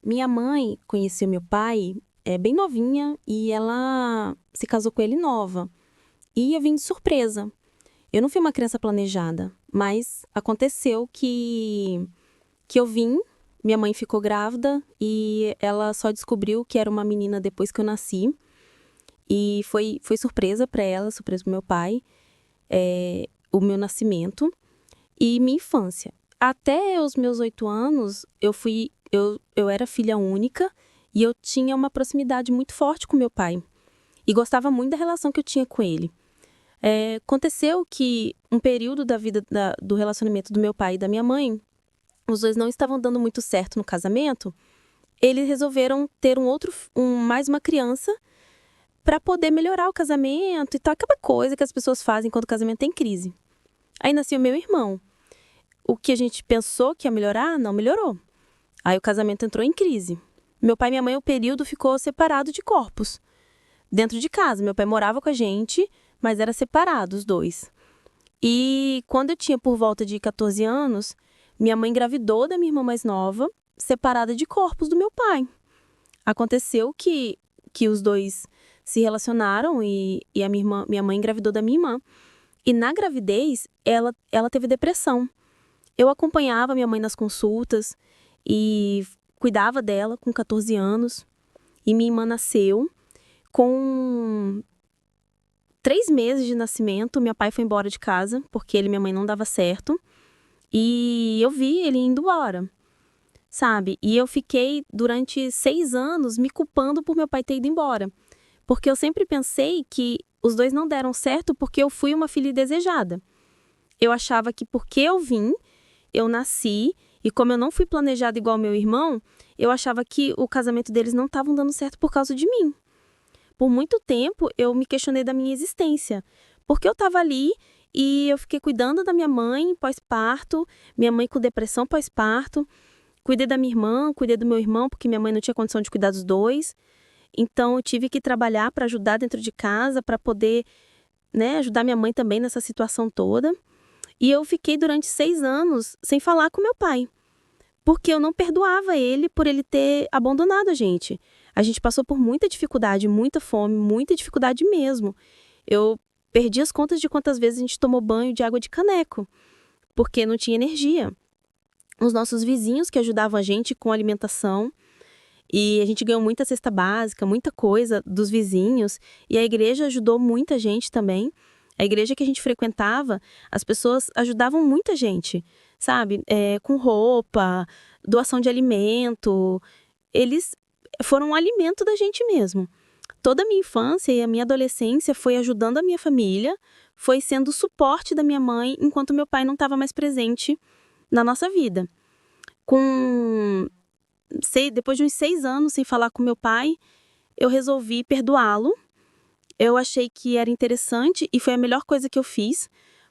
Minha mãe conheceu meu pai bem novinha e ela se casou com ele nova. E eu vim de surpresa. Eu não fui uma criança planejada, mas aconteceu que eu vim, minha mãe ficou grávida e ela só descobriu que era uma menina depois que eu nasci. E foi surpresa para ela, surpresa pro meu pai, o meu nascimento e minha infância. Até os meus 8 anos, eu era filha única e eu tinha uma proximidade muito forte com meu pai. E gostava muito da relação que eu tinha com ele. Aconteceu que um período da vida do relacionamento do meu pai e da minha mãe, os dois não estavam dando muito certo no casamento. Eles resolveram ter mais uma criança para poder melhorar o casamento e tal, aquela coisa que as pessoas fazem quando o casamento tem crise. Aí nasceu meu irmão. O que a gente pensou que ia melhorar, não melhorou. Aí o casamento entrou em crise. Meu pai e minha mãe, o período ficou separado de corpos. Dentro de casa, meu pai morava com a gente, mas era separado os dois. E quando eu tinha por volta de 14 anos, minha mãe engravidou da minha irmã mais nova, separada de corpos do meu pai. Aconteceu que os dois se relacionaram e minha mãe engravidou da minha irmã. E na gravidez, ela teve depressão. Eu acompanhava minha mãe nas consultas e cuidava dela com 14 anos. E minha irmã nasceu. Com 3 meses de nascimento, meu pai foi embora de casa, porque ele e minha mãe não dava certo. E eu vi ele indo embora, sabe? E eu fiquei durante 6 anos me culpando por meu pai ter ido embora. Porque eu sempre pensei que os dois não deram certo porque eu fui uma filha desejada. Eu achava que porque eu vim, eu nasci, e como eu não fui planejada igual meu irmão, eu achava que o casamento deles não estavam dando certo por causa de mim. Por muito tempo, eu me questionei da minha existência. Porque eu estava ali e eu fiquei cuidando da minha mãe pós-parto, minha mãe com depressão pós-parto, cuidei da minha irmã, cuidei do meu irmão, porque minha mãe não tinha condição de cuidar dos dois. Então, eu tive que trabalhar para ajudar dentro de casa, para poder, né, ajudar minha mãe também nessa situação toda. E eu fiquei durante 6 anos sem falar com meu pai. Porque eu não perdoava ele por ele ter abandonado a gente. A gente passou por muita dificuldade, muita fome, muita dificuldade mesmo. Eu perdi as contas de quantas vezes a gente tomou banho de água de caneco, porque não tinha energia. Os nossos vizinhos que ajudavam a gente com alimentação, e a gente ganhou muita cesta básica, muita coisa dos vizinhos, e a igreja ajudou muita gente também. A igreja que a gente frequentava, as pessoas ajudavam muita gente, sabe? Com roupa, doação de alimento. Eles foram um alimento da gente mesmo. Toda a minha infância e a minha adolescência foi ajudando a minha família, foi sendo o suporte da minha mãe enquanto meu pai não estava mais presente na nossa vida. Depois de uns 6 anos sem falar com meu pai, eu resolvi perdoá-lo. Eu achei que era interessante e foi a melhor coisa que eu fiz,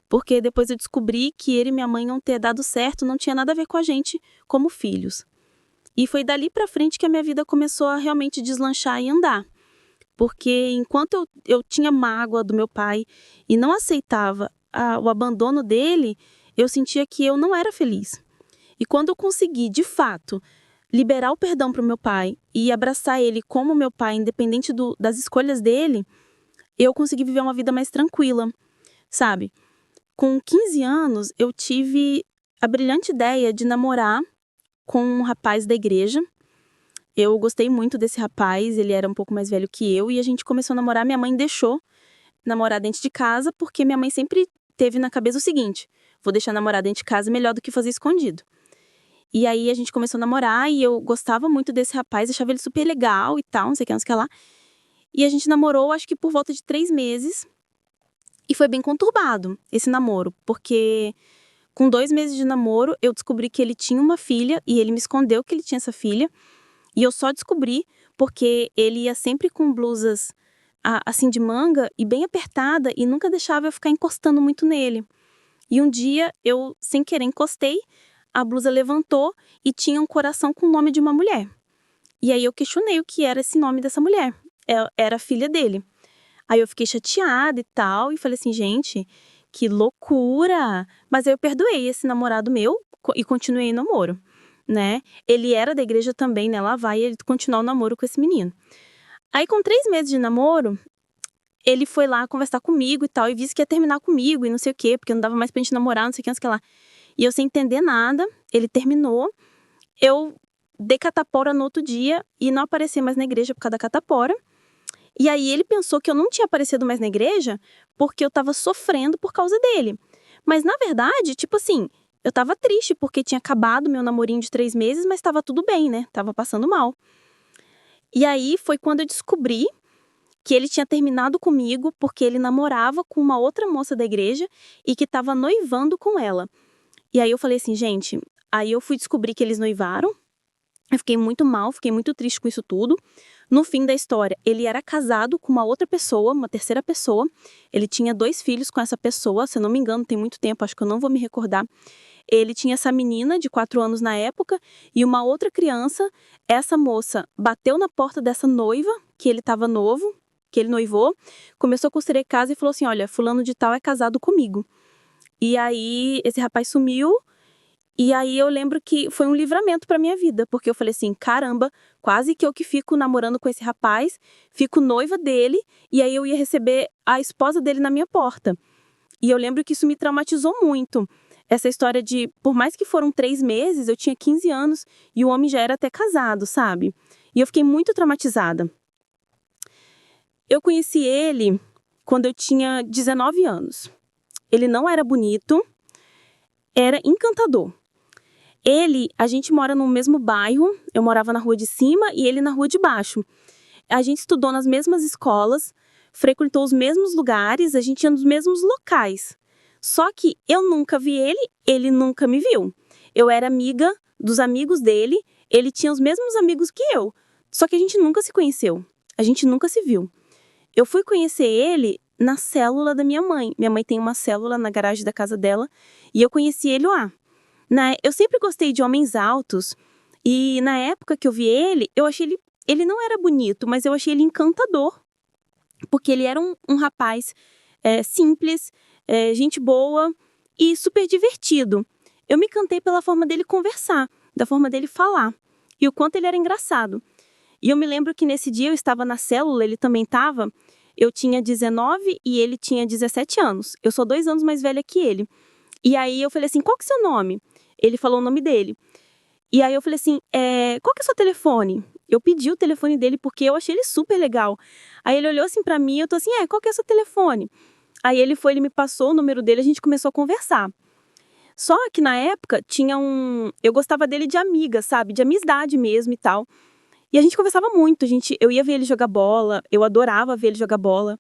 porque depois eu descobri que ele e minha mãe não ter dado certo não tinha nada a ver com a gente como filhos. E foi dali pra frente que a minha vida começou a realmente deslanchar e andar. Porque enquanto eu tinha mágoa do meu pai e não aceitava o abandono dele, eu sentia que eu não era feliz. E quando eu consegui, de fato, liberar o perdão para o meu pai e abraçar ele como meu pai, independente das escolhas dele, eu consegui viver uma vida mais tranquila, sabe? Com 15 anos, eu tive a brilhante ideia de namorar com um rapaz da igreja. Eu gostei muito desse rapaz, ele era um pouco mais velho que eu, e a gente começou a namorar. Minha mãe deixou namorar dentro de casa, porque minha mãe sempre teve na cabeça o seguinte: vou deixar namorar dentro de casa melhor do que fazer escondido. E aí a gente começou a namorar, e eu gostava muito desse rapaz, achava ele super legal e tal, não sei o que, não sei o que lá. E a gente namorou, acho que por volta de 3 meses. E foi bem conturbado esse namoro, porque com 2 meses de namoro, eu descobri que ele tinha uma filha e ele me escondeu que ele tinha essa filha. E eu só descobri porque ele ia sempre com blusas assim de manga e bem apertada e nunca deixava eu ficar encostando muito nele. E um dia eu, sem querer, encostei, a blusa levantou e tinha um coração com o nome de uma mulher. E aí eu questionei o que era esse nome dessa mulher. Era a filha dele. Aí eu fiquei chateada e tal, e falei assim, gente, que loucura! Mas aí eu perdoei esse namorado meu e continuei o namoro. né? Ele era da igreja também, né? Lá vai ele continuar o namoro com esse menino. Aí, com 3 meses de namoro, ele foi lá conversar comigo e tal, e disse que ia terminar comigo e não sei o quê, porque não dava mais pra gente namorar, não sei o que, não sei o que lá. E eu sem entender nada, ele terminou, eu dei catapora no outro dia e não apareci mais na igreja por causa da catapora. E aí ele pensou que eu não tinha aparecido mais na igreja porque eu tava sofrendo por causa dele. Mas na verdade, tipo assim, eu tava triste porque tinha acabado meu namorinho de 3 meses, mas tava tudo bem, né? Tava passando mal. E aí foi quando eu descobri que ele tinha terminado comigo porque ele namorava com uma outra moça da igreja e que tava noivando com ela. E aí eu falei assim, gente, aí eu fui descobrir que eles noivaram. Eu fiquei muito mal, fiquei muito triste com isso tudo. No fim da história, ele era casado com uma outra pessoa, uma terceira pessoa. Ele tinha 2 filhos com essa pessoa, se eu não me engano, tem muito tempo, acho que eu não vou me recordar. Ele tinha essa menina de 4 anos na época e uma outra criança. Essa moça bateu na porta dessa noiva, que ele estava novo, que ele noivou, começou a construir casa e falou assim, olha, fulano de tal é casado comigo. E aí, esse rapaz sumiu. E aí eu lembro que foi um livramento pra minha vida, porque eu falei assim, caramba, quase que eu que fico namorando com esse rapaz, fico noiva dele, e aí eu ia receber a esposa dele na minha porta. E eu lembro que isso me traumatizou muito. Essa história de, por mais que foram 3 meses, eu tinha 15 anos e o homem já era até casado, sabe? E eu fiquei muito traumatizada. Eu conheci ele quando eu tinha 19 anos. Ele não era bonito, era encantador. A gente mora no mesmo bairro, eu morava na rua de cima e ele na rua de baixo. A gente estudou nas mesmas escolas, frequentou os mesmos lugares, a gente ia nos mesmos locais. Só que eu nunca vi ele, ele nunca me viu. Eu era amiga dos amigos dele, ele tinha os mesmos amigos que eu. Só que a gente nunca se conheceu, a gente nunca se viu. Eu fui conhecer ele na célula da minha mãe. Minha mãe tem uma célula na garagem da casa dela e eu conheci ele lá. Eu sempre gostei de homens altos e na época que eu vi ele, eu achei ele não era bonito, mas eu achei ele encantador, porque ele era um rapaz simples, gente boa e super divertido. Eu me encantei pela forma dele conversar, da forma dele falar e o quanto ele era engraçado. E eu me lembro que nesse dia eu estava na célula, ele também estava, eu tinha 19 e ele tinha 17 anos. Eu sou 2 anos mais velha que ele. E aí eu falei assim, qual que é o seu nome? Ele falou o nome dele. E aí eu falei assim, qual que é o seu telefone? Eu pedi o telefone dele porque eu achei ele super legal. Aí ele olhou assim pra mim e eu tô assim, qual que é o seu telefone? Aí ele me passou o número dele, a gente começou a conversar. Só que na época eu gostava dele de amiga, sabe? De amizade mesmo e tal. E a gente conversava muito, eu ia ver ele jogar bola, eu adorava ver ele jogar bola.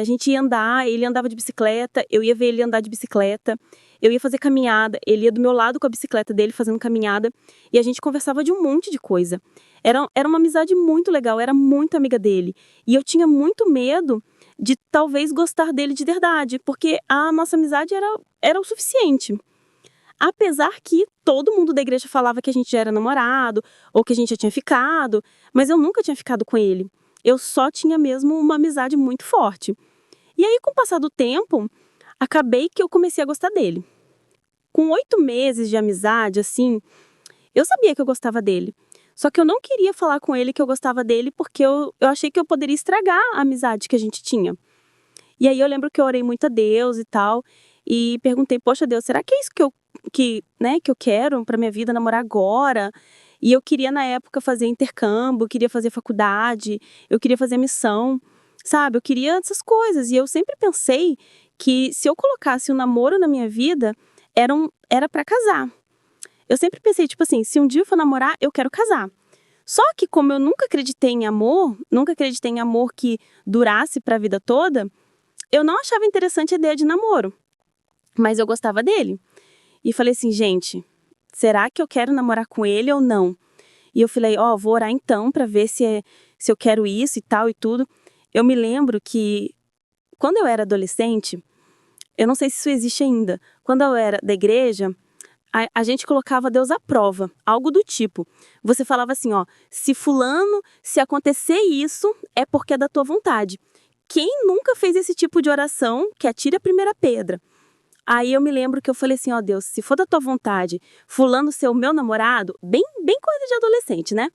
A gente ia andar, ele andava de bicicleta, eu ia ver ele andar de bicicleta. Eu ia fazer caminhada, ele ia do meu lado com a bicicleta dele fazendo caminhada. E a gente conversava de um monte de coisa. Era uma amizade muito legal, era muito amiga dele. E eu tinha muito medo de talvez gostar dele de verdade, porque a nossa amizade era o suficiente. Apesar que todo mundo da igreja falava que a gente já era namorado, ou que a gente já tinha ficado, mas eu nunca tinha ficado com ele. Eu só tinha mesmo uma amizade muito forte. E aí, com o passar do tempo, acabei que eu comecei a gostar dele. Com 8 meses de amizade, assim, eu sabia que eu gostava dele. Só que eu não queria falar com ele que eu gostava dele porque eu achei que eu poderia estragar a amizade que a gente tinha. E aí eu lembro que eu orei muito a Deus e tal, e perguntei, poxa Deus, será que é isso que eu quero pra minha vida, namorar agora? E eu queria na época fazer intercâmbio, queria fazer faculdade, eu queria fazer missão, sabe? Eu queria essas coisas e eu sempre pensei que se eu colocasse o namoro na minha vida, era pra casar. Eu sempre pensei, tipo assim, se um dia eu for namorar, eu quero casar. Só que como eu nunca acreditei em amor que durasse pra vida toda, eu não achava interessante a ideia de namoro. Mas eu gostava dele. E falei assim, gente, será que eu quero namorar com ele ou não? E eu falei, vou orar então pra ver se eu quero isso e tal e tudo. Eu me lembro que quando eu era adolescente, eu não sei se isso existe ainda, quando eu era da igreja, a gente colocava Deus à prova, algo do tipo. Você falava assim, se acontecer isso, é porque é da tua vontade. Quem nunca fez esse tipo de oração, que atire a primeira pedra? Aí eu me lembro que eu falei assim, ó Deus, se for da tua vontade, fulano ser o meu namorado, bem coisa de adolescente, né?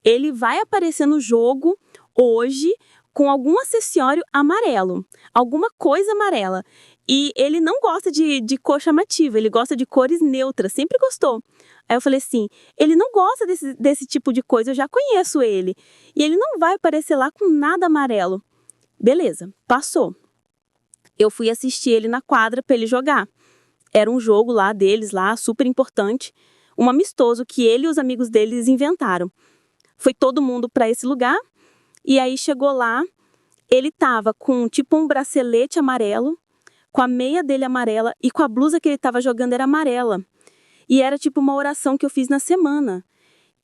Ele vai aparecer no jogo hoje com algum acessório amarelo, alguma coisa amarela. E ele não gosta de cor chamativa, ele gosta de cores neutras, sempre gostou. Aí eu falei assim, ele não gosta desse tipo de coisa, eu já conheço ele. E ele não vai aparecer lá com nada amarelo. Beleza, passou. Eu fui assistir ele na quadra para ele jogar. Era um jogo lá deles, lá, super importante, um amistoso que ele e os amigos deles inventaram. Foi todo mundo para esse lugar, e aí chegou lá, ele tava com tipo um bracelete amarelo, com a meia dele amarela e com a blusa que ele tava jogando era amarela. E era tipo uma oração que eu fiz na semana.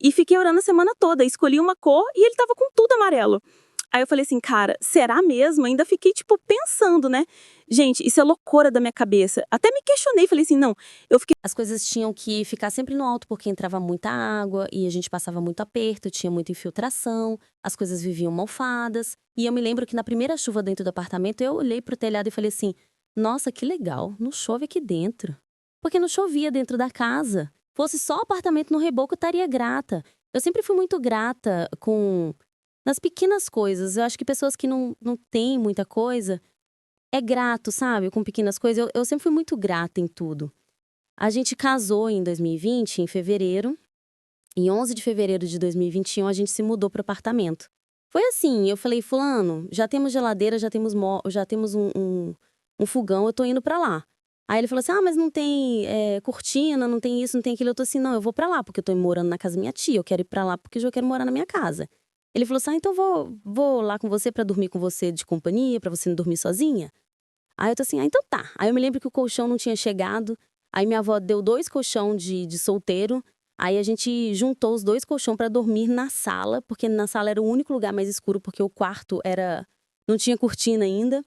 E fiquei orando a semana toda, escolhi uma cor e ele tava com tudo amarelo. Aí eu falei assim, cara, será mesmo? Ainda fiquei, tipo, pensando, né? Gente, isso é loucura da minha cabeça. Até me questionei, falei assim, não, eu fiquei... As coisas tinham que ficar sempre no alto porque entrava muita água e a gente passava muito aperto, tinha muita infiltração, as coisas viviam mofadas. E eu me lembro que na primeira chuva dentro do apartamento, eu olhei pro telhado e falei assim, nossa, que legal, não chove aqui dentro. Porque não chovia dentro da casa. Fosse só apartamento no reboco, eu estaria grata. Eu sempre fui muito grata nas pequenas coisas. Eu acho que pessoas que não têm muita coisa, é grato, sabe? Com pequenas coisas. Eu sempre fui muito grata em tudo. A gente casou em 2020, em fevereiro. Em 11 de fevereiro de 2021, a gente se mudou para o apartamento. Foi assim, eu falei, fulano, já temos geladeira, já temos um fogão, eu tô indo para lá. Aí ele falou assim, mas não tem cortina, não tem isso, não tem aquilo. Eu tô assim, não, eu vou pra lá, porque eu tô morando na casa da minha tia. Eu quero ir pra lá porque eu quero morar na minha casa. Ele falou assim, então vou lá com você pra dormir com você de companhia, pra você não dormir sozinha. Aí eu tô assim, então tá. Aí eu me lembro que o colchão não tinha chegado. Aí minha avó deu 2 colchão de solteiro. Aí a gente juntou os 2 colchão pra dormir na sala, porque na sala era o único lugar mais escuro, porque o quarto não tinha cortina ainda.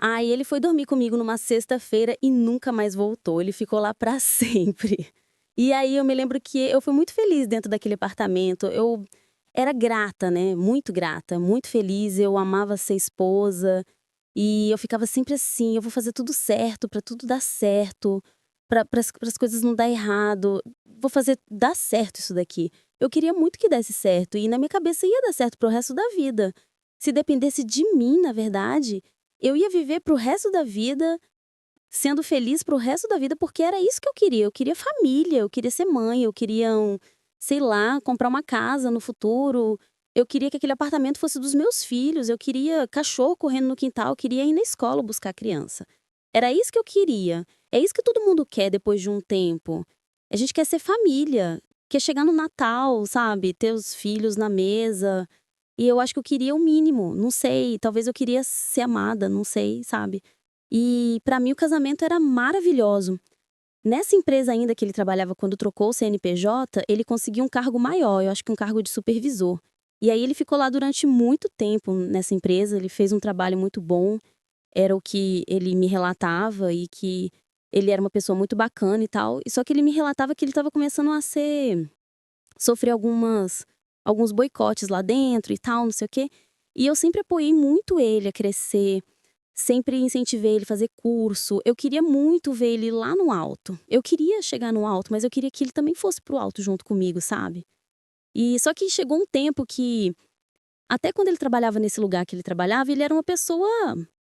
Aí ele foi dormir comigo numa sexta-feira e nunca mais voltou. Ele ficou lá pra sempre. E aí eu me lembro que eu fui muito feliz dentro daquele apartamento. Eu era grata, né? Muito grata, muito feliz. Eu amava ser esposa. E eu ficava sempre assim, eu vou fazer tudo certo, pra tudo dar certo, para as coisas não dar errado. Vou fazer dar certo isso daqui. Eu queria muito que desse certo e na minha cabeça ia dar certo pro resto da vida. Se dependesse de mim, na verdade, eu ia viver pro resto da vida, sendo feliz pro resto da vida, porque era isso que eu queria. Eu queria família, eu queria ser mãe, eu queria, sei lá, comprar uma casa no futuro. Eu queria que aquele apartamento fosse dos meus filhos, eu queria cachorro correndo no quintal, eu queria ir na escola buscar criança. Era isso que eu queria. É isso que todo mundo quer depois de um tempo. A gente quer ser família, quer chegar no Natal, sabe? Ter os filhos na mesa. E eu acho que eu queria o mínimo, não sei, talvez eu queria ser amada, não sei, sabe? E pra mim o casamento era maravilhoso. Nessa empresa ainda que ele trabalhava quando trocou o CNPJ, ele conseguiu um cargo maior, eu acho que um cargo de supervisor. E aí ele ficou lá durante muito tempo nessa empresa, ele fez um trabalho muito bom, era o que ele me relatava e que ele era uma pessoa muito bacana e tal. Só que ele me relatava que ele estava começando a sofrer alguns boicotes lá dentro e tal, não sei o quê. E eu sempre apoiei muito ele a crescer, sempre incentivei ele a fazer curso. Eu queria muito ver ele lá no alto. Eu queria chegar no alto, mas eu queria que ele também fosse pro alto junto comigo, sabe? E só que chegou um tempo que, até quando ele trabalhava nesse lugar que ele trabalhava, ele era uma pessoa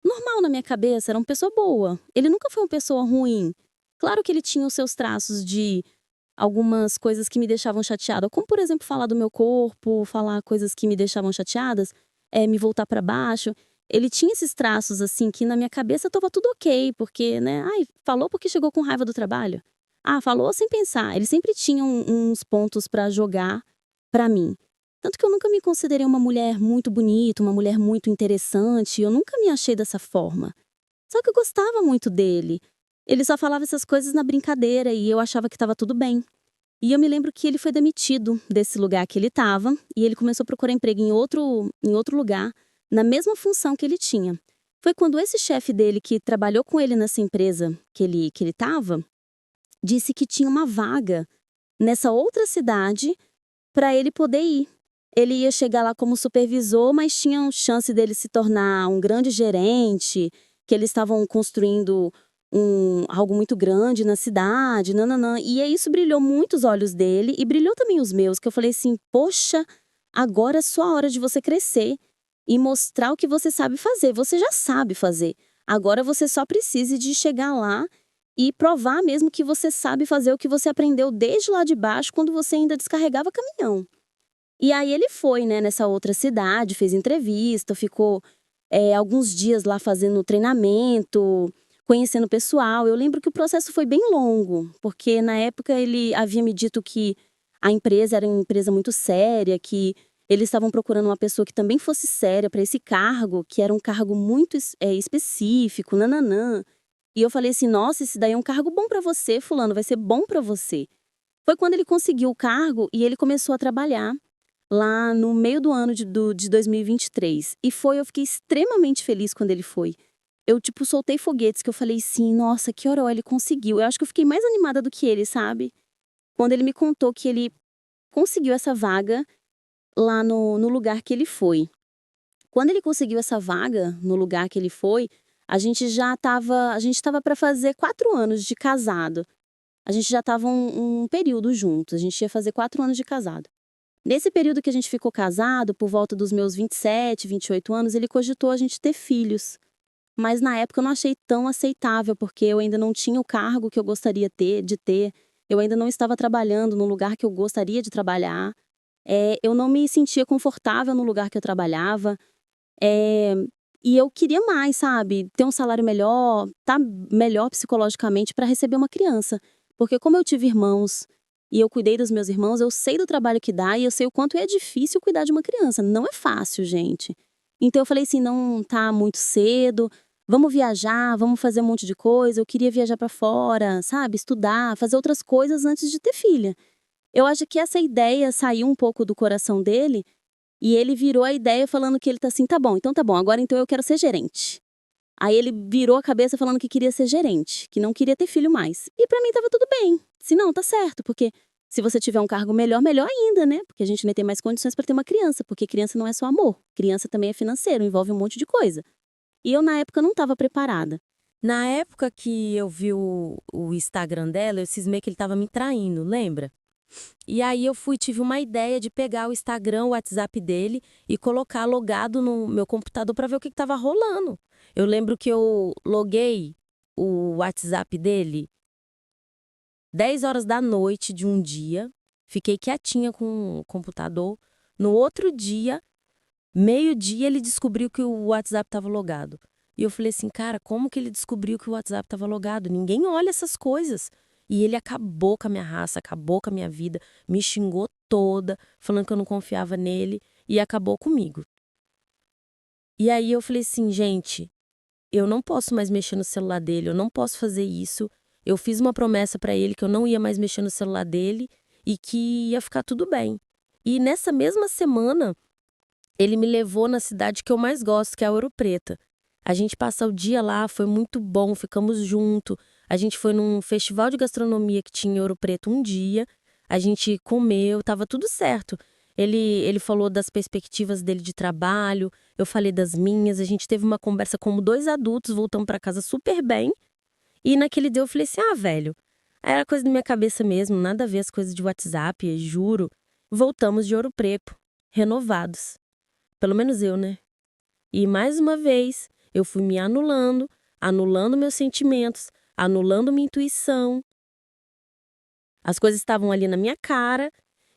normal na minha cabeça, era uma pessoa boa. Ele nunca foi uma pessoa ruim. Claro que ele tinha os seus traços de algumas coisas que me deixavam chateada, como por exemplo falar do meu corpo, falar coisas que me deixavam chateadas, me voltar pra baixo. Ele tinha esses traços assim que na minha cabeça tava tudo ok, porque, né, falou porque chegou com raiva do trabalho. Falou sem pensar. Ele sempre tinha uns pontos pra jogar pra mim. Tanto que eu nunca me considerei uma mulher muito bonita, uma mulher muito interessante, eu nunca me achei dessa forma. Só que eu gostava muito dele. Ele só falava essas coisas na brincadeira e eu achava que estava tudo bem. E eu me lembro que ele foi demitido desse lugar que ele estava e ele começou a procurar emprego em outro lugar, na mesma função que ele tinha. Foi quando esse chefe dele, que trabalhou com ele nessa empresa que ele estava, disse que tinha uma vaga nessa outra cidade para ele poder ir. Ele ia chegar lá como supervisor, mas tinha chance dele se tornar um grande gerente, que eles estavam construindo algo muito grande na cidade, nananã. E aí isso brilhou muito os olhos dele e brilhou também os meus, que eu falei assim, poxa, agora é sua hora de você crescer e mostrar o que você sabe fazer. Você já sabe fazer. Agora você só precisa de chegar lá e provar mesmo que você sabe fazer o que você aprendeu desde lá de baixo, quando você ainda descarregava caminhão. E aí ele foi, né, nessa outra cidade, fez entrevista, ficou alguns dias lá fazendo treinamento, conhecendo o pessoal. Eu lembro que o processo foi bem longo, porque na época ele havia me dito que a empresa era uma empresa muito séria, que eles estavam procurando uma pessoa que também fosse séria para esse cargo, que era um cargo muito específico, nananã. E eu falei assim, nossa, esse daí é um cargo bom para você, fulano, vai ser bom para você. Foi quando ele conseguiu o cargo e ele começou a trabalhar lá no meio do ano de 2023. E eu fiquei extremamente feliz quando ele foi. Eu, soltei foguetes, que eu falei assim, nossa, que hora ele conseguiu. Eu acho que eu fiquei mais animada do que ele, sabe? Quando ele me contou que ele conseguiu essa vaga lá no lugar que ele foi. Quando ele conseguiu essa vaga no lugar que ele foi, a gente estava para fazer 4 anos de casado. A gente já estava um período juntos, a gente ia fazer 4 anos de casado. Nesse período que a gente ficou casado, por volta dos meus 27, 28 anos, ele cogitou a gente ter filhos. Mas na época eu não achei tão aceitável, porque eu ainda não tinha o cargo que eu gostaria de ter. Eu ainda não estava trabalhando no lugar que eu gostaria de trabalhar. Eu não me sentia confortável no lugar que eu trabalhava. E eu queria mais, sabe? Ter um salário melhor, estar melhor psicologicamente para receber uma criança. Porque como eu tive irmãos e eu cuidei dos meus irmãos, eu sei do trabalho que dá e eu sei o quanto é difícil cuidar de uma criança. Não é fácil, gente. Então eu falei assim, não tá muito cedo, vamos viajar, vamos fazer um monte de coisa. Eu queria viajar para fora, sabe? Estudar, fazer outras coisas antes de ter filha. Eu acho que essa ideia saiu um pouco do coração dele e ele virou a ideia falando que ele tá assim, tá bom, agora então eu quero ser gerente. Aí ele virou a cabeça falando que queria ser gerente, que não queria ter filho mais. E pra mim tava tudo bem. Se não, tá certo, porque se você tiver um cargo melhor, melhor ainda, né? Porque a gente vai ter mais condições pra ter uma criança, porque criança não é só amor. Criança também é financeiro, envolve um monte de coisa. E eu, na época, não tava preparada. Na época que eu vi o Instagram dela, eu cismei que ele tava me traindo, lembra? E aí tive uma ideia de pegar o Instagram, o WhatsApp dele e colocar logado no meu computador para ver o que estava rolando. Eu lembro que eu loguei o WhatsApp dele 10 horas da noite de um dia, fiquei quietinha com o computador. No outro dia, meio-dia, ele descobriu que o WhatsApp estava logado. E eu falei assim, cara, como que ele descobriu que o WhatsApp estava logado? Ninguém olha essas coisas. E ele acabou com a minha raça, acabou com a minha vida, me xingou toda, falando que eu não confiava nele e acabou comigo. E aí eu falei assim, gente, eu não posso mais mexer no celular dele, eu não posso fazer isso. Eu fiz uma promessa pra ele que eu não ia mais mexer no celular dele e que ia ficar tudo bem. E nessa mesma semana, ele me levou na cidade que eu mais gosto, que é a Ouro Preto. A gente passa o dia lá, foi muito bom, ficamos juntos. A gente foi num festival de gastronomia que tinha em Ouro Preto um dia. A gente comeu, tava tudo certo. Ele falou das perspectivas dele de trabalho, eu falei das minhas. A gente teve uma conversa como 2 adultos, voltamos pra casa super bem. E naquele dia eu falei assim, velho, era coisa da minha cabeça mesmo, nada a ver as coisas de WhatsApp, juro. Voltamos de Ouro Preto, renovados. Pelo menos eu, né? E mais uma vez, eu fui me anulando meus sentimentos, anulando minha intuição. As coisas estavam ali na minha cara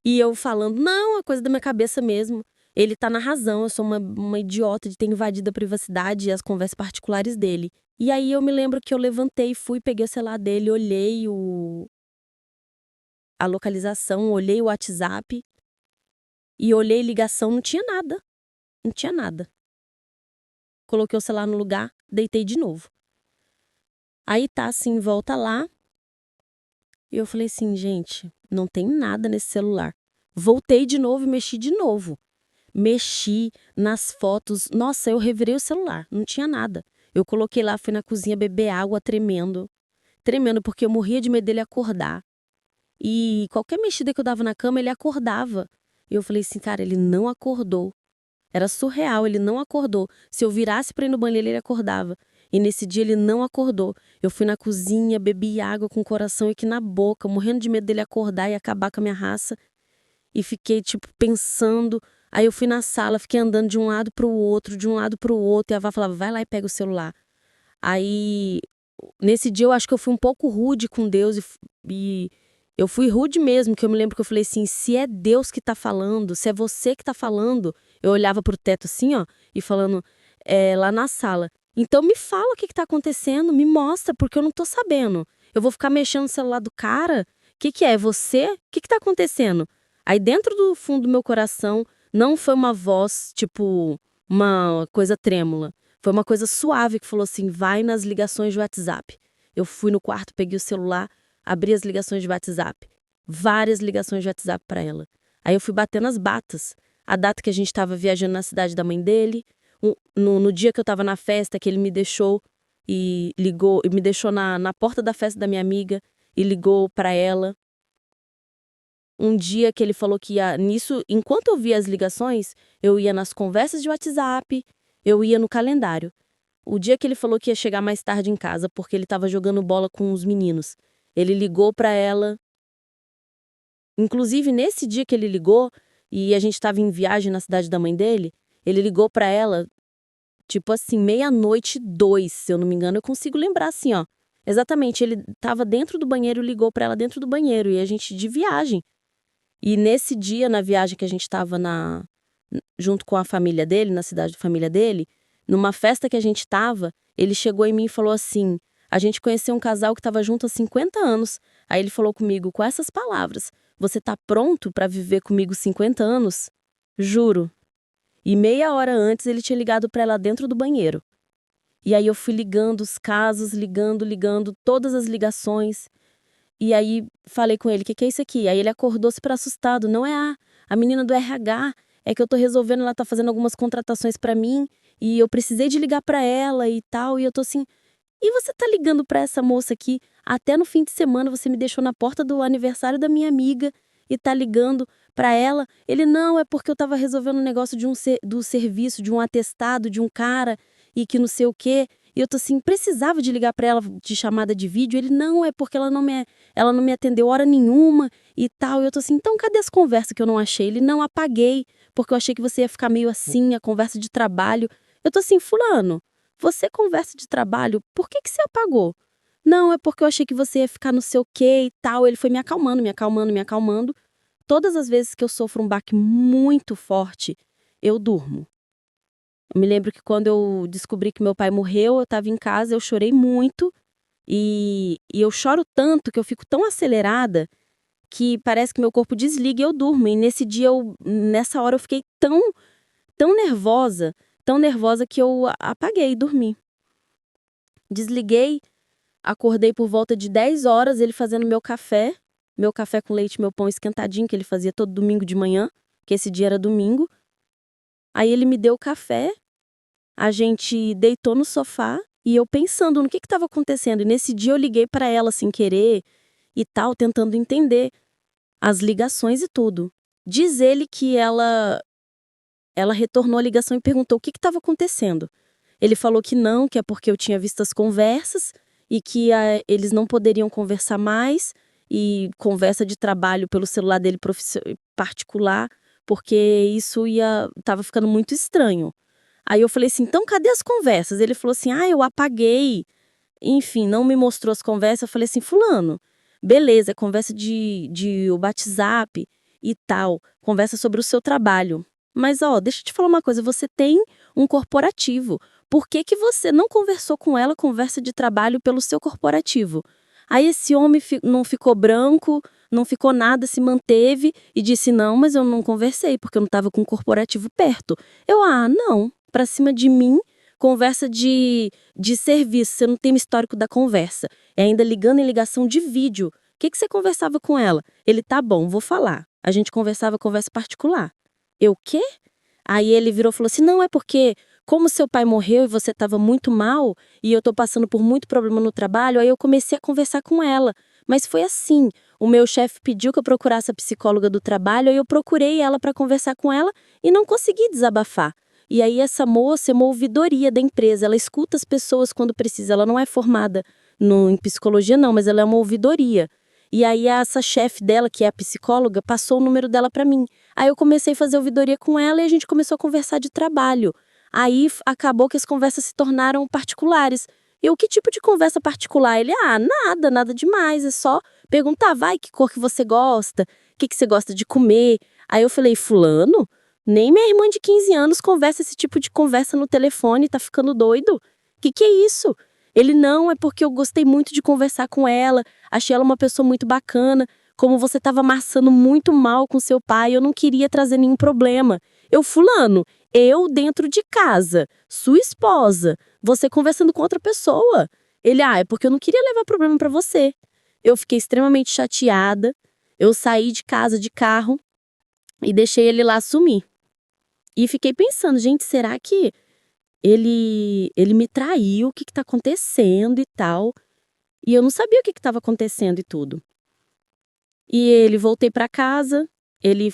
e eu falando, não, é coisa da minha cabeça mesmo. Ele tá na razão, eu sou uma idiota de ter invadido a privacidade e as conversas particulares dele. E aí eu me lembro que eu levantei, fui, peguei o celular dele, olhei a localização, olhei o WhatsApp e olhei ligação, não tinha nada. Não tinha nada. Coloquei o celular no lugar, deitei de novo. Aí tá assim, volta lá. E eu falei assim, gente, não tem nada nesse celular. Voltei de novo e mexi de novo. Mexi nas fotos. Nossa, eu revirei o celular, não tinha nada. Eu coloquei lá, fui na cozinha beber água tremendo. Tremendo, porque eu morria de medo dele acordar. E qualquer mexida que eu dava na cama, ele acordava. E eu falei assim, cara, ele não acordou. Era surreal, ele não acordou. Se eu virasse pra ir no banheiro, ele acordava. E nesse dia ele não acordou. Eu fui na cozinha, bebi água com o coração aqui na boca, morrendo de medo dele acordar e acabar com a minha raça. E fiquei, tipo, pensando. Aí eu fui na sala, fiquei andando de um lado pro outro, de um lado pro outro. E a Vá falava, vai lá e pega o celular. Aí, nesse dia eu acho que eu fui um pouco rude com Deus. E eu fui rude mesmo, que eu me lembro que eu falei assim, se é Deus que tá falando, se é você que tá falando. Eu olhava pro teto assim, ó, e falando lá na sala. Então me fala o que tá acontecendo, me mostra, porque eu não tô sabendo. Eu vou ficar mexendo no celular do cara? O que é? É você? O que tá acontecendo? Aí dentro do fundo do meu coração, não foi uma voz, tipo, uma coisa trêmula. Foi uma coisa suave que falou assim, vai nas ligações de WhatsApp. Eu fui no quarto, peguei o celular, abri as ligações de WhatsApp. Várias ligações de WhatsApp pra ela. Aí eu fui batendo as batas. A data que a gente tava viajando na cidade da mãe dele, no dia que eu tava na festa, que ele me deixou e ligou, e me deixou na porta da festa da minha amiga e ligou pra ela. Um dia que ele falou que ia nisso, enquanto eu via as ligações, eu ia nas conversas de WhatsApp, eu ia no calendário. O dia que ele falou que ia chegar mais tarde em casa, porque ele tava jogando bola com os meninos. Ele ligou pra ela. Inclusive, nesse dia que ele ligou, e a gente tava em viagem na cidade da mãe dele, ele ligou pra ela, tipo assim, 00:02, se eu não me engano, eu consigo lembrar assim, ó. Exatamente, ele tava dentro do banheiro, ligou pra ela dentro do banheiro, e a gente de viagem. E nesse dia, na viagem que a gente tava junto com a família dele, na cidade da família dele, numa festa que a gente tava, ele chegou em mim e falou assim, a gente conheceu um casal que tava junto há 50 anos. Aí ele falou comigo com essas palavras, você tá pronto pra viver comigo 50 anos? Juro. E meia hora antes ele tinha ligado pra ela dentro do banheiro. E aí eu fui ligando os casos, ligando todas as ligações. E aí falei com ele, o que é isso aqui? Aí ele acordou super assustado, não é a menina do RH, é que eu tô resolvendo, ela tá fazendo algumas contratações pra mim, e eu precisei de ligar pra ela e tal, e eu tô assim, e você tá ligando pra essa moça aqui, até no fim de semana você me deixou na porta do aniversário da minha amiga, e tá ligando pra ela? Ele, não, é porque eu tava resolvendo um negócio do serviço, de um atestado, de um cara, e que não sei o quê. E eu tô assim, precisava de ligar pra ela de chamada de vídeo. Ele, não, é porque ela não me atendeu hora nenhuma e tal. E eu tô assim, então cadê as conversas que eu não achei? Ele, não, apaguei, porque eu achei que você ia ficar meio assim, a conversa de trabalho. Eu tô assim, fulano, você conversa de trabalho, por que você apagou? Não, é porque eu achei que você ia ficar não sei o quê e tal. Ele foi me acalmando, me acalmando, me acalmando. Todas as vezes que eu sofro um baque muito forte, eu durmo. Eu me lembro que quando eu descobri que meu pai morreu, eu estava em casa, eu chorei muito. E eu choro tanto, que eu fico tão acelerada, que parece que meu corpo desliga e eu durmo. E nessa hora eu fiquei tão nervosa que eu apaguei e dormi. Desliguei, acordei por volta de 10 horas, ele fazendo meu café com leite, meu pão esquentadinho, que ele fazia todo domingo de manhã, que esse dia era domingo. Aí ele me deu o café, a gente deitou no sofá e eu pensando no que estava acontecendo. E nesse dia eu liguei para ela sem querer e tal, tentando entender as ligações e tudo. Diz ele que ela retornou a ligação e perguntou o que estava acontecendo. Ele falou que não, que é porque eu tinha visto as conversas e que eles não poderiam conversar mais, e conversa de trabalho pelo celular dele particular, porque isso tava ficando muito estranho. Aí eu falei assim, então cadê as conversas? Ele falou assim, eu apaguei. Enfim, não me mostrou as conversas. Eu falei assim, fulano, beleza, é conversa de WhatsApp e tal, conversa sobre o seu trabalho. Mas, deixa eu te falar uma coisa, você tem um corporativo. Por que você não conversou com ela, conversa de trabalho pelo seu corporativo? Aí esse homem não ficou branco, não ficou nada, se manteve e disse, não, mas eu não conversei, porque eu não estava com o corporativo perto. Eu, não, pra cima de mim, conversa de serviço, você não tem um histórico da conversa. É ainda ligando em ligação de vídeo. O que você conversava com ela? Ele, tá bom, vou falar. A gente conversava conversa particular. Eu, quê? Aí ele virou e falou assim, não, é porque como seu pai morreu e você estava muito mal, e eu tô passando por muito problema no trabalho, aí eu comecei a conversar com ela. Mas foi assim, o meu chefe pediu que eu procurasse a psicóloga do trabalho, aí eu procurei ela para conversar com ela e não consegui desabafar. E aí essa moça é uma ouvidoria da empresa, ela escuta as pessoas quando precisa, ela não é formada em psicologia não, mas ela é uma ouvidoria. E aí essa chefe dela, que é a psicóloga, passou o número dela para mim. Aí eu comecei a fazer ouvidoria com ela e a gente começou a conversar de trabalho. Aí acabou que as conversas se tornaram particulares. Eu, que tipo de conversa particular? Ele, nada demais, é só perguntar, que cor que você gosta, o que você gosta de comer. Aí eu falei, fulano, nem minha irmã de 15 anos conversa esse tipo de conversa no telefone, tá ficando doido? Que é isso? Ele, não, é porque eu gostei muito de conversar com ela, achei ela uma pessoa muito bacana, como você estava amassando muito mal com seu pai, eu não queria trazer nenhum problema. Eu, fulano, eu dentro de casa, sua esposa, você conversando com outra pessoa. Ele, é porque eu não queria levar problema pra você. Eu fiquei extremamente chateada, eu saí de casa de carro e deixei ele lá sumir. E fiquei pensando, gente, será que ele me traiu, o que tá acontecendo e tal? E eu não sabia o que estava acontecendo e tudo. E voltei pra casa, ele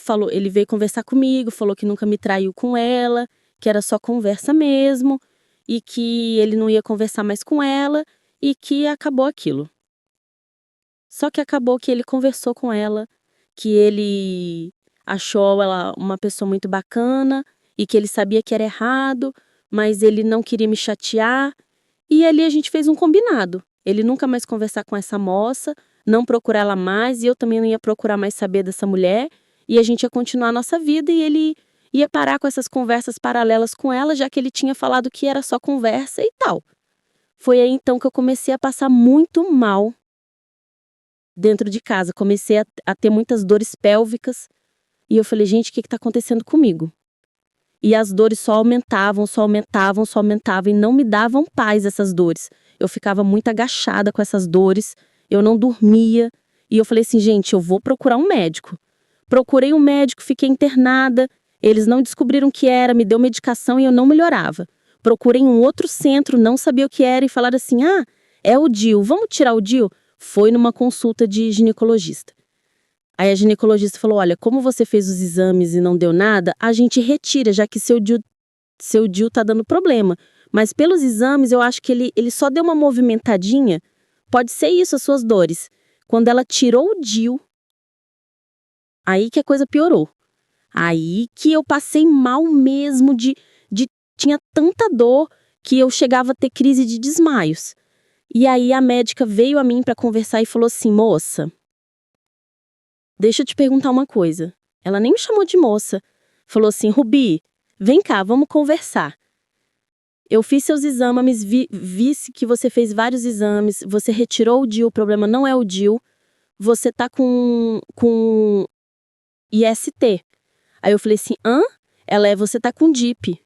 veio conversar comigo, falou que nunca me traiu com ela, que era só conversa mesmo, e que ele não ia conversar mais com ela, e que acabou aquilo. Só que acabou que ele conversou com ela, que ele achou ela uma pessoa muito bacana, e que ele sabia que era errado, mas ele não queria me chatear, e ali a gente fez um combinado. Ele nunca mais conversar com essa moça, não procurar ela mais, e eu também não ia procurar mais saber dessa mulher, e a gente ia continuar a nossa vida, e ele ia parar com essas conversas paralelas com ela, já que ele tinha falado que era só conversa e tal. Foi aí então que eu comecei a passar muito mal dentro de casa, comecei a ter muitas dores pélvicas, e eu falei, gente, o que tá acontecendo comigo? E as dores só aumentavam, e não me davam paz essas dores. Eu ficava muito agachada com essas dores, eu não dormia, e eu falei assim, gente, eu vou procurar um médico. Procurei um médico, fiquei internada, eles não descobriram o que era, me deu medicação e eu não melhorava. Procurei um outro centro, não sabia o que era e falaram assim, é o DIU, vamos tirar o DIU? Foi numa consulta de ginecologista. Aí a ginecologista falou, olha, como você fez os exames e não deu nada, a gente retira, já que seu DIU tá dando problema. Mas pelos exames, eu acho que ele só deu uma movimentadinha. Pode ser isso, as suas dores. Quando ela tirou o DIU, aí que a coisa piorou. Aí que eu passei mal mesmo, tinha tanta dor que eu chegava a ter crise de desmaios. E aí a médica veio a mim para conversar e falou assim, moça, deixa eu te perguntar uma coisa. Ela nem me chamou de moça. Falou assim, Rubi, vem cá, vamos conversar. Eu fiz seus exames, vi que você fez vários exames, você retirou o DIU, o problema não é o DIU, você tá com IST. Aí eu falei assim, você tá com DIP.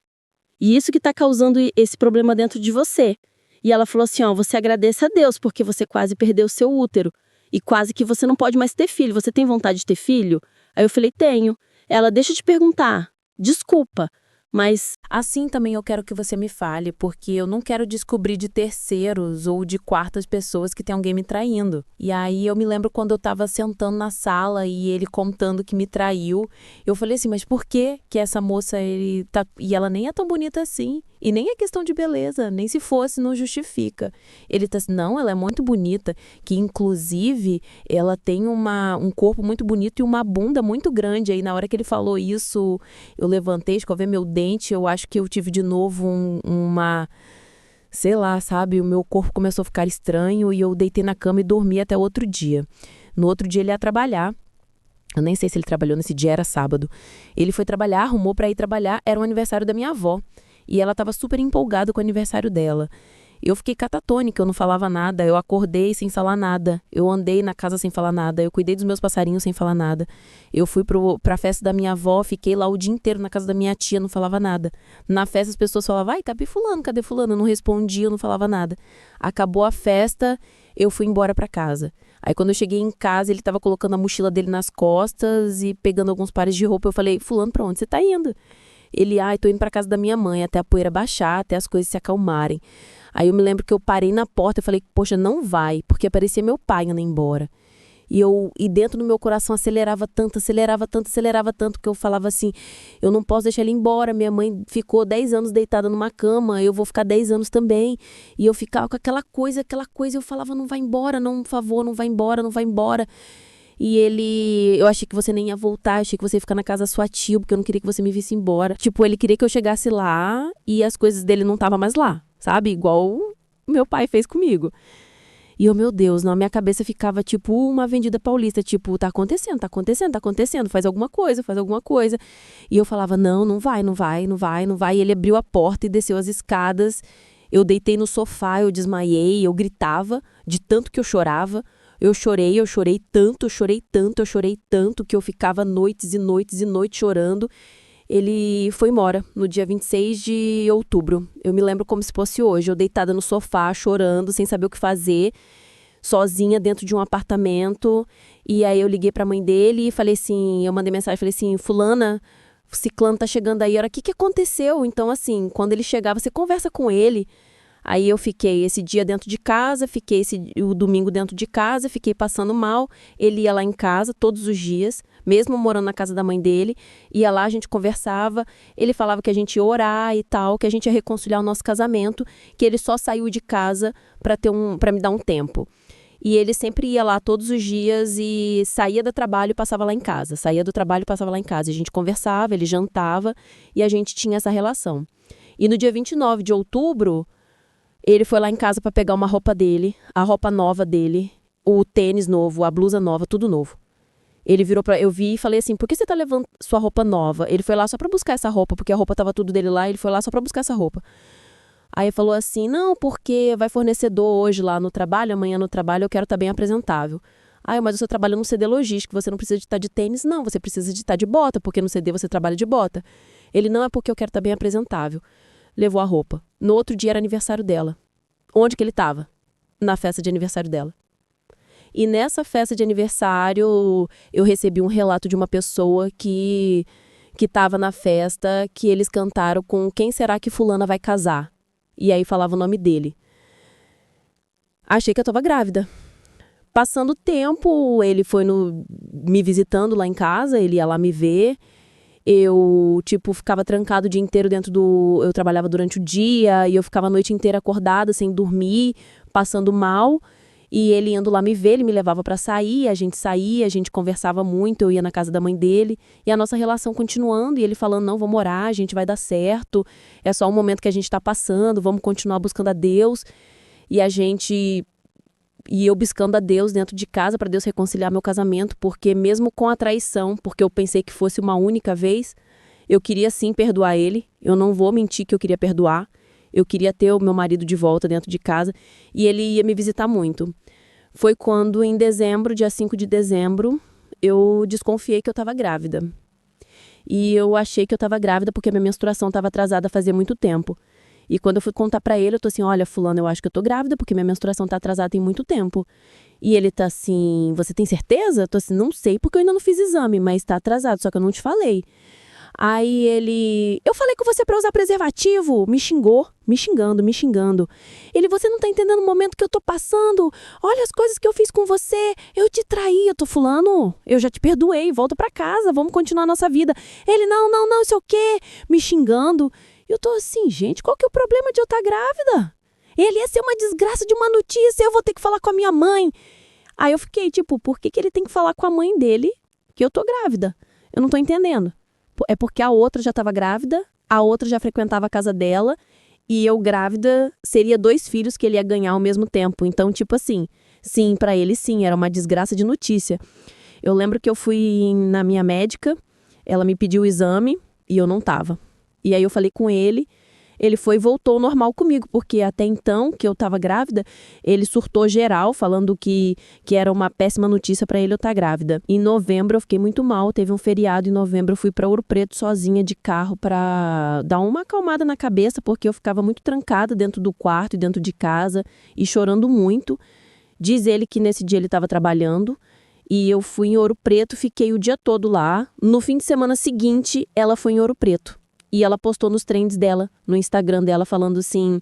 E isso que tá causando esse problema dentro de você. E ela falou assim, você agradece a Deus, porque você quase perdeu o seu útero. E quase que você não pode mais ter filho. Você tem vontade de ter filho? Aí eu falei, tenho. Ela, deixa eu te perguntar. Desculpa, mas... Assim também eu quero que você me fale, porque eu não quero descobrir de terceiros ou de quartas pessoas que tem alguém me traindo. E aí eu me lembro quando eu tava sentando na sala e ele contando que me traiu, eu falei assim, mas por que essa moça, e ela nem é tão bonita assim, e nem é questão de beleza, nem se fosse, não justifica. Ele tá assim, não, ela é muito bonita, que inclusive ela tem um corpo muito bonito e uma bunda muito grande. Aí na hora que ele falou isso, eu levantei, escovei meu dente, eu acho que eu tive de novo sei lá, sabe, o meu corpo começou a ficar estranho e eu deitei na cama e dormi até o outro dia. No outro dia ele ia trabalhar, eu nem sei se ele trabalhou nesse dia, era sábado. Ele foi trabalhar, arrumou pra ir trabalhar, era o aniversário da minha avó e ela tava super empolgada com o aniversário dela. Eu fiquei catatônica, eu não falava nada, eu acordei sem falar nada, eu andei na casa sem falar nada, eu cuidei dos meus passarinhos sem falar nada. Eu fui pra festa da minha avó, fiquei lá o dia inteiro na casa da minha tia, não falava nada. Na festa as pessoas falavam, cadê fulano, cadê fulano? Eu não respondia, eu não falava nada. Acabou a festa, eu fui embora pra casa. Aí quando eu cheguei em casa, ele tava colocando a mochila dele nas costas e pegando alguns pares de roupa, eu falei, fulano, pra onde você tá indo? Ele, tô indo pra casa da minha mãe, até a poeira baixar, até as coisas se acalmarem. Aí eu me lembro que eu parei na porta e falei, poxa, não vai, porque parecia meu pai indo embora. E dentro do meu coração acelerava tanto, que eu falava assim, eu não posso deixar ele embora, minha mãe ficou 10 anos deitada numa cama, eu vou ficar 10 anos também. E eu ficava com aquela coisa, eu falava, não vai embora, não, por favor, não vai embora. E eu achei que você nem ia voltar, achei que você ia ficar na casa da sua tia, porque eu não queria que você me visse embora. Tipo, ele queria que eu chegasse lá e as coisas dele não estavam mais lá, sabe? Igual meu pai fez comigo. E eu, meu Deus, na minha cabeça ficava tipo uma Avenida Paulista, tipo, tá acontecendo, faz alguma coisa. E eu falava, não vai. E ele abriu a porta e desceu as escadas. Eu deitei no sofá, eu desmaiei, eu gritava de tanto que eu chorava. Eu chorei tanto que eu ficava noites e noites chorando. Ele foi embora no dia 26 de outubro. Eu me lembro como se fosse hoje. Eu deitada no sofá, chorando, sem saber o que fazer, sozinha dentro de um apartamento. E aí eu liguei pra mãe dele e falei assim, eu mandei mensagem, falei assim, fulana, o ciclano tá chegando aí. O que aconteceu? Então, assim, quando ele chegar, você conversa com ele. Aí eu fiquei esse dia dentro de casa, o domingo dentro de casa, fiquei passando mal. Ele ia lá em casa todos os dias, mesmo morando na casa da mãe dele. Ia lá, a gente conversava, ele falava que a gente ia orar e tal, que a gente ia reconciliar o nosso casamento, que ele só saiu de casa para me dar um tempo. E ele sempre ia lá todos os dias e saía do trabalho e passava lá em casa. E a gente conversava, ele jantava e a gente tinha essa relação. E no dia 29 de outubro... ele foi lá em casa para pegar uma roupa dele, a roupa nova dele, o tênis novo, a blusa nova, tudo novo. Ele virou eu vi e falei assim, por que você tá levando sua roupa nova? Ele foi lá só para buscar essa roupa, porque a roupa tava tudo dele lá, ele foi lá só para buscar essa roupa. Aí ele falou assim, não, porque vai fornecedor hoje lá no trabalho, amanhã no trabalho eu quero estar bem apresentável. Mas você trabalha no CD logístico, você não precisa de estar de tênis, não, você precisa de estar de bota, porque no CD você trabalha de bota. Ele, não, é porque eu quero estar bem apresentável. Levou a roupa. No outro dia era aniversário dela. Onde que ele estava? Na festa de aniversário dela. E nessa festa de aniversário, eu recebi um relato de uma pessoa que estava na festa, que eles cantaram com quem será que fulana vai casar. E aí falava o nome dele. Achei que eu estava grávida. Passando o tempo, ele foi me visitando lá em casa, ele ia lá me ver. Eu, ficava trancado o dia inteiro eu trabalhava durante o dia e eu ficava a noite inteira acordada, sem dormir, passando mal. E ele indo lá me ver, ele me levava pra sair, a gente conversava muito, eu ia na casa da mãe dele. E a nossa relação continuando, e ele falando, não, vamos orar, a gente vai dar certo. É só um momento que a gente tá passando, vamos continuar buscando a Deus. E eu buscando a Deus dentro de casa para Deus reconciliar meu casamento, porque mesmo com a traição, porque eu pensei que fosse uma única vez, eu queria sim perdoar ele, eu não vou mentir que eu queria perdoar, eu queria ter o meu marido de volta dentro de casa e ele ia me visitar muito. Foi quando em dezembro, dia 5 de dezembro, eu desconfiei que eu estava grávida. E eu achei que eu estava grávida porque a minha menstruação estava atrasada fazia muito tempo. E quando eu fui contar pra ele, eu tô assim, olha, fulano, eu acho que eu tô grávida, porque minha menstruação tá atrasada tem muito tempo. E ele tá assim, você tem certeza? Eu tô assim, não sei, porque eu ainda não fiz exame, mas tá atrasado, só que eu não te falei. Aí eu falei com você pra usar preservativo, me xingando. Ele, você não tá entendendo o momento que eu tô passando, olha as coisas que eu fiz com você, eu te traí, eu tô fulano, eu já te perdoei, volta pra casa, vamos continuar a nossa vida. Ele, não, sei o quê, me xingando. E eu tô assim, gente, qual que é o problema de eu estar grávida? Ele ia ser uma desgraça de uma notícia, eu vou ter que falar com a minha mãe. Aí eu fiquei, por que ele tem que falar com a mãe dele que eu tô grávida? Eu não tô entendendo. É porque a outra já estava grávida, a outra já frequentava a casa dela, e eu grávida seria 2 filhos que ele ia ganhar ao mesmo tempo. Então, assim, sim, pra ele sim, era uma desgraça de notícia. Eu lembro que eu fui na minha médica, ela me pediu o exame e eu não tava. E aí eu falei com ele foi e voltou ao normal comigo, porque até então, que eu estava grávida, ele surtou geral, falando que era uma péssima notícia para ele eu estar grávida. Em novembro eu fiquei muito mal, teve um feriado em novembro, eu fui para Ouro Preto sozinha de carro para dar uma acalmada na cabeça, porque eu ficava muito trancada dentro do quarto e dentro de casa e chorando muito. Diz ele que nesse dia ele estava trabalhando. E eu fui em Ouro Preto, fiquei o dia todo lá. No fim de semana seguinte, ela foi em Ouro Preto. E ela postou nos trends dela, no Instagram dela, falando assim,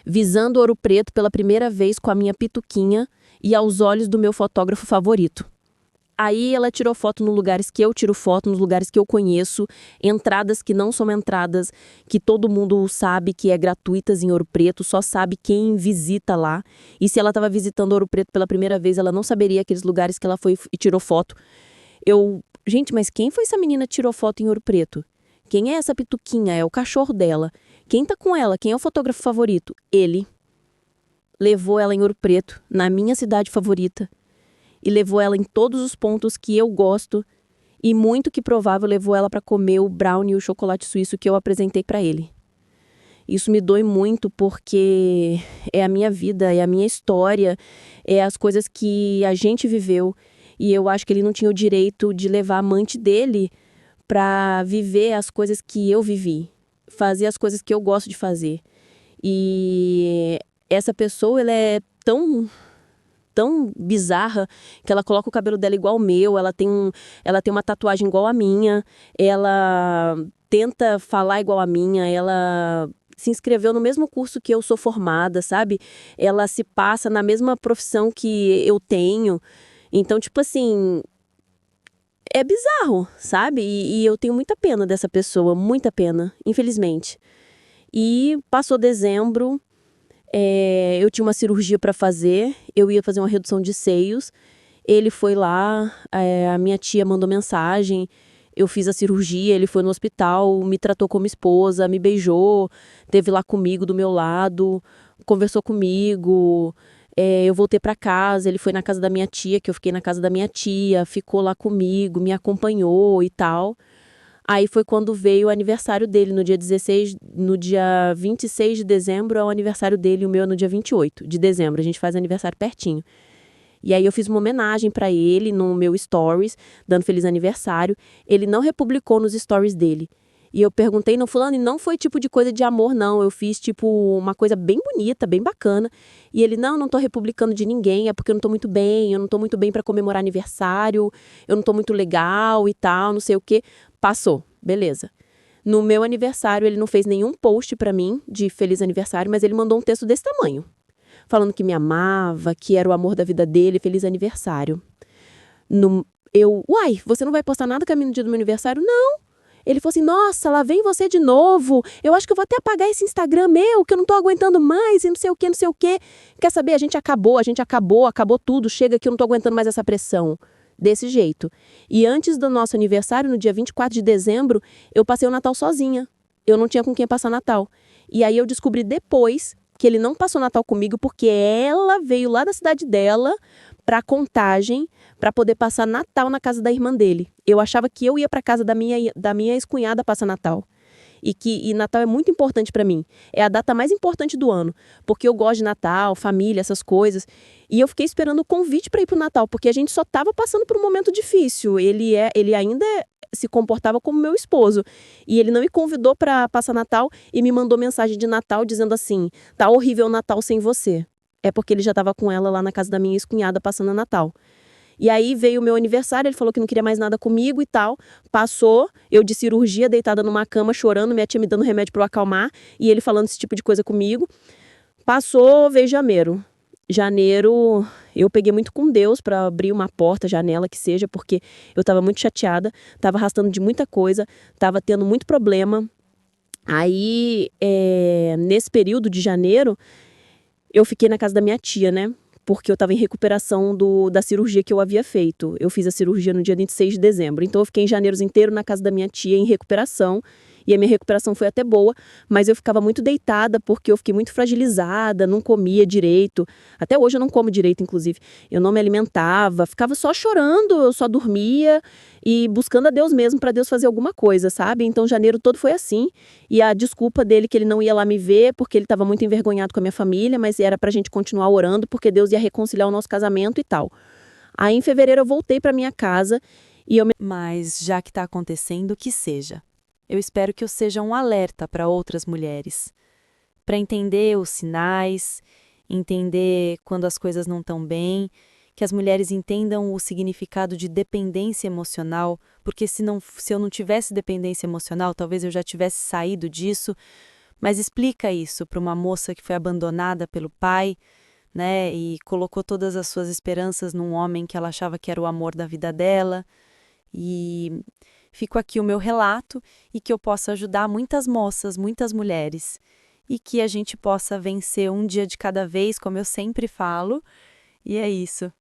visando Ouro Preto pela primeira vez com a minha pituquinha, e aos olhos do meu fotógrafo favorito. Aí ela tirou foto nos lugares que eu tiro foto, nos lugares que eu conheço, entradas que não são entradas, que todo mundo sabe que é gratuitas em Ouro Preto, só sabe quem visita lá. E se ela estava visitando Ouro Preto pela primeira vez, ela não saberia aqueles lugares que ela foi e tirou foto. Gente, mas quem foi essa menina que tirou foto em Ouro Preto? Quem é essa pituquinha? É o cachorro dela. Quem tá com ela? Quem é o fotógrafo favorito? Ele. Levou ela em Ouro Preto, na minha cidade favorita. E levou ela em todos os pontos que eu gosto. E muito que provável levou ela para comer o brownie e o chocolate suíço que eu apresentei para ele. Isso me dói muito porque é a minha vida, é a minha história, é as coisas que a gente viveu. E eu acho que ele não tinha o direito de levar a amante dele para viver as coisas que eu vivi. Fazer as coisas que eu gosto de fazer. E essa pessoa, ela é tão bizarra que ela coloca o cabelo dela igual ao meu, ela tem uma tatuagem igual a minha, ela tenta falar igual a minha, ela se inscreveu no mesmo curso que eu sou formada, sabe? Ela se passa na mesma profissão que eu tenho. Então, tipo assim, é bizarro, sabe? E eu tenho muita pena dessa pessoa, muita pena, infelizmente. E passou dezembro, eu tinha uma cirurgia para fazer, eu ia fazer uma redução de seios. Ele foi lá, a minha tia mandou mensagem, eu fiz a cirurgia, ele foi no hospital, me tratou como esposa, me beijou, esteve lá comigo do meu lado, conversou comigo. Eu voltei para casa, ele foi na casa da minha tia, que eu fiquei na casa da minha tia, ficou lá comigo, me acompanhou e tal. Aí foi quando veio o aniversário dele, no dia 26 de dezembro é o aniversário dele, o meu é no dia 28 de dezembro, a gente faz aniversário pertinho. E aí eu fiz uma homenagem para ele no meu stories, dando feliz aniversário. Ele não republicou nos stories dele. E eu perguntei, não, fulano, e não foi tipo de coisa de amor, não. Eu fiz tipo uma coisa bem bonita, bem bacana. E ele, não tô republicando de ninguém, é porque eu não tô muito bem, eu não tô muito bem para comemorar aniversário, eu não tô muito legal e tal, não sei o quê. Passou, beleza. No meu aniversário, ele não fez nenhum post pra mim de feliz aniversário, mas ele mandou um texto desse tamanho. Falando que me amava, que era o amor da vida dele, feliz aniversário. Uai, você não vai postar nada caminho no dia do meu aniversário? Não. Ele falou assim, nossa, lá vem você de novo. Eu acho que eu vou até apagar esse Instagram meu, que eu não tô aguentando mais, e não sei o quê, não sei o quê. Quer saber? A gente acabou tudo. Chega que eu não tô aguentando mais essa pressão. Desse jeito. E antes do nosso aniversário, no dia 24 de dezembro, eu passei o Natal sozinha. Eu não tinha com quem passar Natal. E aí eu descobri depois que ele não passou Natal comigo porque ela veio lá da cidade dela para Contagem para poder passar Natal na casa da irmã dele. Eu achava que eu ia para casa da minha ex-cunhada passar Natal. E Natal é muito importante para mim. É a data mais importante do ano, porque eu gosto de Natal, família, essas coisas. E eu fiquei esperando o convite para ir pro Natal, porque a gente só estava passando por um momento difícil. Ele ainda se comportava como meu esposo. E ele não me convidou para passar Natal e me mandou mensagem de Natal dizendo assim, tá horrível o Natal sem você. É porque ele já estava com ela lá na casa da minha ex-cunhada passando Natal. E aí veio o meu aniversário, ele falou que não queria mais nada comigo e tal. Passou, eu de cirurgia, deitada numa cama, chorando, minha tia me dando remédio para eu acalmar, e ele falando esse tipo de coisa comigo. Passou, veio janeiro. Janeiro, eu peguei muito com Deus para abrir uma porta, janela, que seja, porque eu tava muito chateada, tava arrastando de muita coisa, tava tendo muito problema. Aí, nesse período de janeiro, eu fiquei na casa da minha tia, né? Porque eu estava em recuperação da cirurgia que eu havia feito. Eu fiz a cirurgia no dia 26 de dezembro. Então, eu fiquei em janeiro inteiro na casa da minha tia em recuperação. E a minha recuperação foi até boa, mas eu ficava muito deitada porque eu fiquei muito fragilizada, não comia direito. Até hoje eu não como direito, inclusive. Eu não me alimentava, ficava só chorando, eu só dormia e buscando a Deus mesmo para Deus fazer alguma coisa, sabe? Então, janeiro todo foi assim. E a desculpa dele que ele não ia lá me ver porque ele estava muito envergonhado com a minha família, mas era pra gente continuar orando porque Deus ia reconciliar o nosso casamento e tal. Aí, em fevereiro, eu voltei pra minha casa e Mas, já que está acontecendo, que seja. Eu espero que eu seja um alerta para outras mulheres, para entender os sinais, entender quando as coisas não estão bem, que as mulheres entendam o significado de dependência emocional, porque se eu não tivesse dependência emocional, talvez eu já tivesse saído disso, mas explica isso para uma moça que foi abandonada pelo pai, né? E colocou todas as suas esperanças num homem que ela achava que era o amor da vida dela. E fico aqui o meu relato e que eu possa ajudar muitas moças, muitas mulheres. E que a gente possa vencer um dia de cada vez, como eu sempre falo. E é isso.